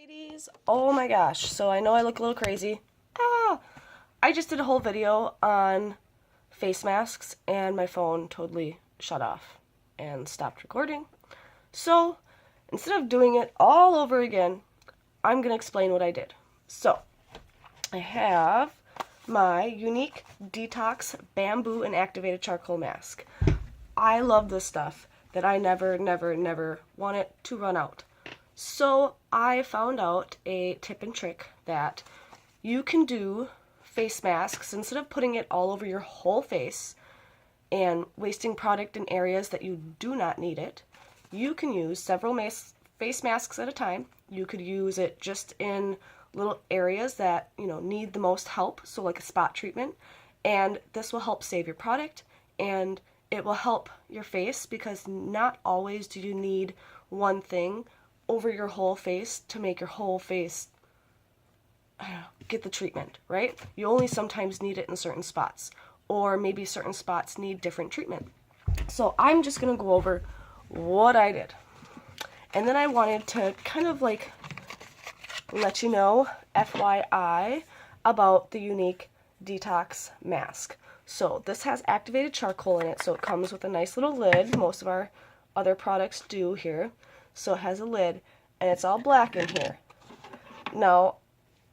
Ladies, oh my gosh, so I know I look a little crazy. I just did a whole video on face masks and my phone totally shut off and stopped recording. So instead of doing it all over again, I'm going to explain what I did. So I have my Younique Detox Bamboo and Activated Charcoal Mask. I love this stuff that I never want it to run out. So I found out a tip and trick that you can do face masks instead of putting it all over your whole face and wasting product in areas that you do not need it. You can use several face masks at a time. You could use it just in little areas that, need the most help, so like a spot treatment, and this will help save your product and it will help your face because not always do you need one thing over your whole face to make your whole face get the treatment, right? You only sometimes need it in certain spots, or maybe certain spots need different treatment. So I'm just going to go over what I did. And then I wanted to kind of like let you know, FYI, about the Younique Detox Mask. So this has activated charcoal in it, so it comes with a nice little lid. Most of our other products do here. So it has a lid, and it's all black in here. Now,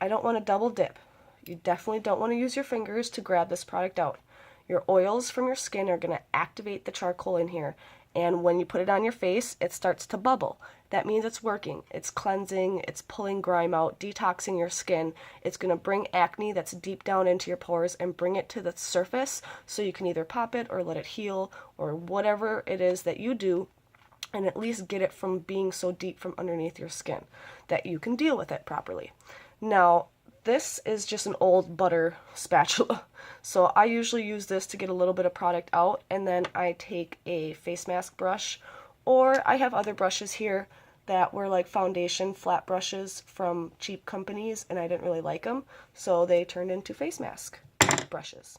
I don't want to double dip. You definitely don't want to use your fingers to grab this product out. Your oils from your skin are going to activate the charcoal in here, and when you put it on your face, it starts to bubble. That means it's working. It's cleansing, it's pulling grime out, detoxing your skin. It's going to bring acne that's deep down into your pores and bring it to the surface so you can either pop it or let it heal or whatever it is that you do, and at least get it from being so deep from underneath your skin that you can deal with it properly. Now, this is just an old butter spatula, so I usually use this to get a little bit of product out, and then I take a face mask brush, or I have other brushes here that were like foundation flat brushes from cheap companies, and I didn't really like them, so they turned into face mask brushes.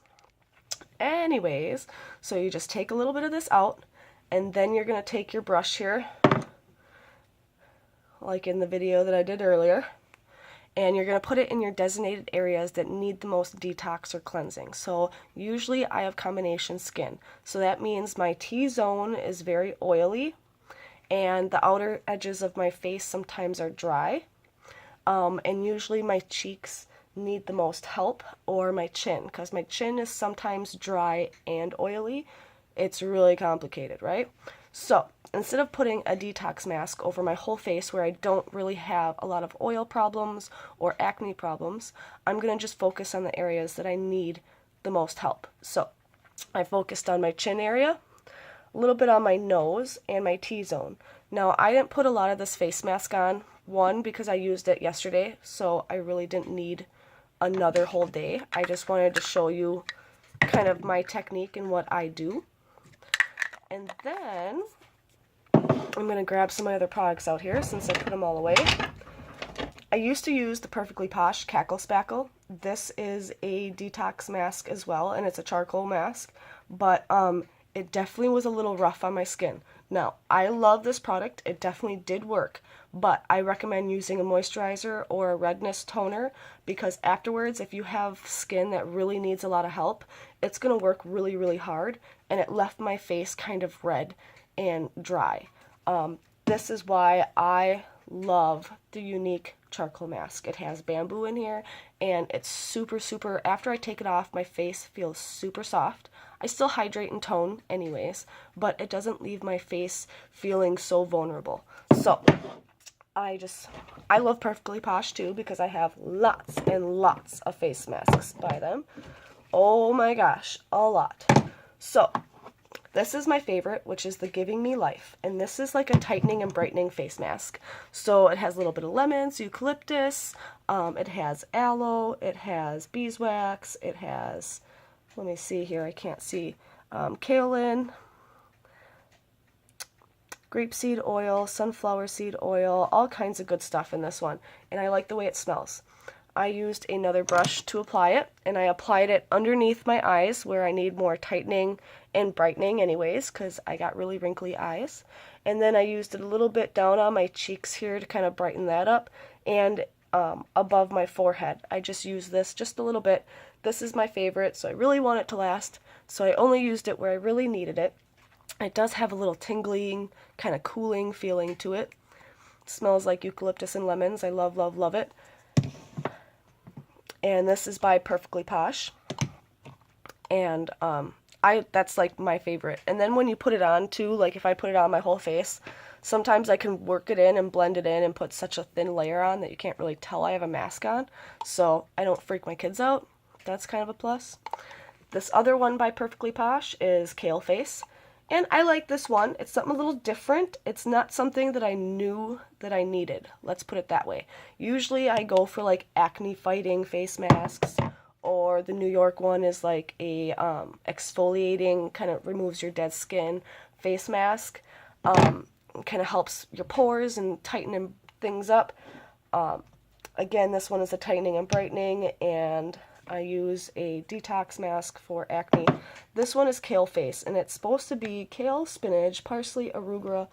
Anyways, so you just take a little bit of this out, and then you're going to take your brush here, like in the video that I did earlier, and you're going to put it in your designated areas that need the most detox or cleansing. So usually I have combination skin. So that means my T-zone is very oily, and the outer edges of my face sometimes are dry. And usually my cheeks need the most help, or my chin, because my chin is sometimes dry and oily. It's really complicated, right? So instead of putting a detox mask over my whole face where I don't really have a lot of oil problems or acne problems, I'm going to just focus on the areas that I need the most help. So I focused on my chin area, a little bit on my nose, and my T-zone. Now, I didn't put a lot of this face mask on, one, because I used it yesterday, so I really didn't need another whole day. I just wanted to show you kind of my technique and what I do. And then I'm going to grab some of my other products out here since I put them all away. I used to use the Perfectly Posh Cackle Spackle. This is a detox mask as well, and it's a charcoal mask, but it definitely was a little rough on my skin. Now, I love this product. It definitely did work, but I recommend using a moisturizer or a redness toner, because afterwards, if you have skin that really needs a lot of help, it's going to work really hard, and it left my face kind of red and dry. This is why I love the Younique charcoal mask. It has bamboo in here, and it's super, after I take it off, my face feels super soft. I still hydrate and tone anyways, but it doesn't leave my face feeling so vulnerable. So I love Perfectly Posh too, because I have lots and lots of face masks by them. Oh my gosh, a lot. So this is my favorite, which is the Giving Me Life, and this is like a tightening and brightening face mask. So it has a little bit of lemons, eucalyptus, it has aloe, it has beeswax, it has, let me see here, I can't see, kaolin, grapeseed oil, sunflower seed oil, all kinds of good stuff in this one, and I like the way it smells. I used another brush to apply it, and I applied it underneath my eyes where I need more tightening and brightening anyways, because I got really wrinkly eyes. And then I used it a little bit down on my cheeks here to kind of brighten that up, and above my forehead. I just used this just a little bit. This is my favorite, so I really want it to last, so I only used it where I really needed it. It does have a little tingling, kind of cooling feeling to it. It smells like eucalyptus and lemons. I love, love, love it. And this is by Perfectly Posh. And that's like my favorite. And then when you put it on too, like if I put it on my whole face, sometimes I can work it in and blend it in and put such a thin layer on that you can't really tell I have a mask on. So I don't freak my kids out. That's kind of a plus. This other one by Perfectly Posh is Kale Face. And I like this one. It's something a little different. It's not something that I knew that I needed. Let's put it that way. Usually I go for like acne fighting face masks, or the New York one is like a exfoliating, kind of removes your dead skin face mask. Kind of helps your pores and tightening things up. Again, this one is a tightening and brightening, and I use a detox mask for acne. This one is Kale Face, and it's supposed to be kale, spinach, parsley, arugula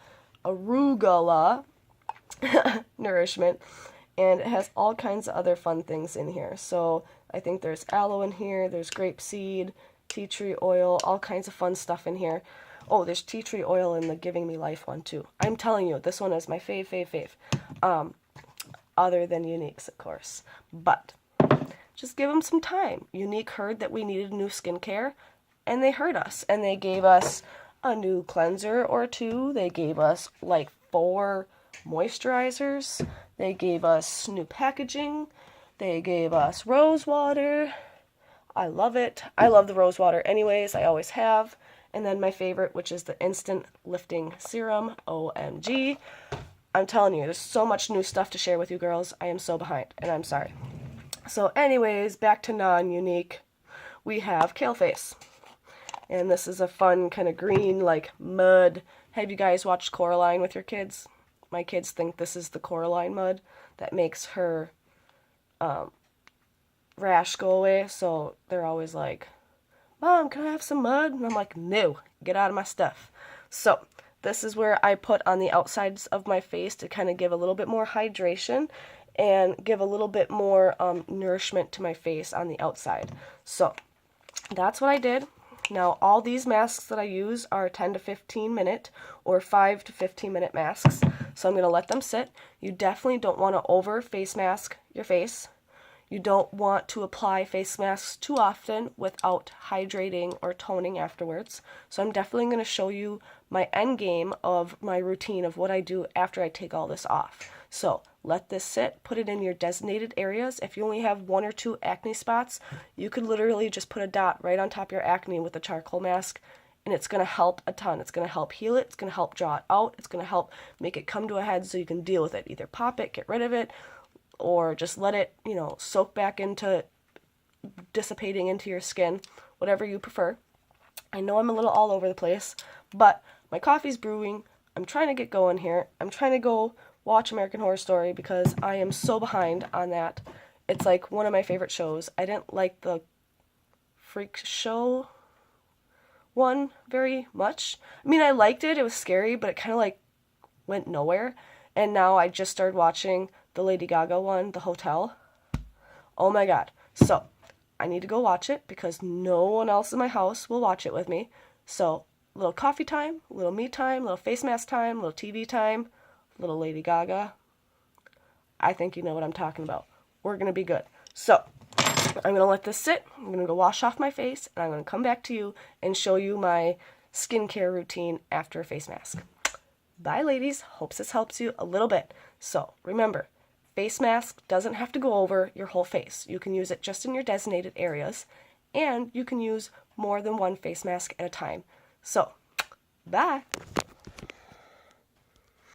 nourishment, and it has all kinds of other fun things in here. So I think there's aloe in here, there's grapeseed, tea tree oil, all kinds of fun stuff in here. Oh, there's tea tree oil in the Giving Me Life one too. I'm telling you, this one is my fave. Other than Younique's, of course. But just give them some time. Younique heard that we needed new skincare, and they heard us. And they gave us a new cleanser or two. They gave us like 4 moisturizers. They gave us new packaging. They gave us rose water. I love it. I love the rose water anyways. I always have. And then my favorite, which is the Instant Lifting Serum. OMG. I'm telling you, there's so much new stuff to share with you girls. I am so behind, and I'm sorry. So anyways, back to non-Younique. We have Kale Face. And this is a fun kind of green, like mud. Have you guys watched Coraline with your kids? My kids think this is the Coraline mud that makes her rash go away. So they're always like, Mom, can I have some mud? And I'm like, no, get out of my stuff. So this is where I put on the outsides of my face to kind of give a little bit more hydration and give a little bit more nourishment to my face on the outside. So that's what I did. Now all these masks that I use are 10 to 15 minute or 5 to 15 minute masks. So I'm going to let them sit. You definitely don't want to over face mask your face. You don't want to apply face masks too often without hydrating or toning afterwards. So I'm definitely going to show you my end game of my routine of what I do after I take all this off. So let this sit, put it in your designated areas. If you only have 1 or 2 acne spots, you could literally just put a dot right on top of your acne with a charcoal mask, and it's going to help a ton. It's going to help heal it. It's going to help draw it out. It's going to help make it come to a head so you can deal with it. Either pop it, get rid of it, or just let it, soak back into dissipating into your skin, whatever you prefer. I know I'm a little all over the place, but my coffee's brewing. I'm trying to get going here. I'm trying to go watch American Horror Story because I am so behind on that. It's like one of my favorite shows. I didn't like the Freak Show one very much. I mean, I liked it. It was scary, but it kind of like went nowhere. And now I just started watching the Lady Gaga one, The Hotel. Oh my god. So, I need to go watch it because no one else in my house will watch it with me. So, little coffee time, little me time, little face mask time, little TV time, little Lady Gaga. I think you know what I'm talking about. We're going to be good. So, I'm going to let this sit. I'm going to go wash off my face, and I'm going to come back to you and show you my skincare routine after a face mask. Bye, ladies. Hopes this helps you a little bit. So, remember, face mask doesn't have to go over your whole face. You can use it just in your designated areas, and you can use more than one face mask at a time. So, bye!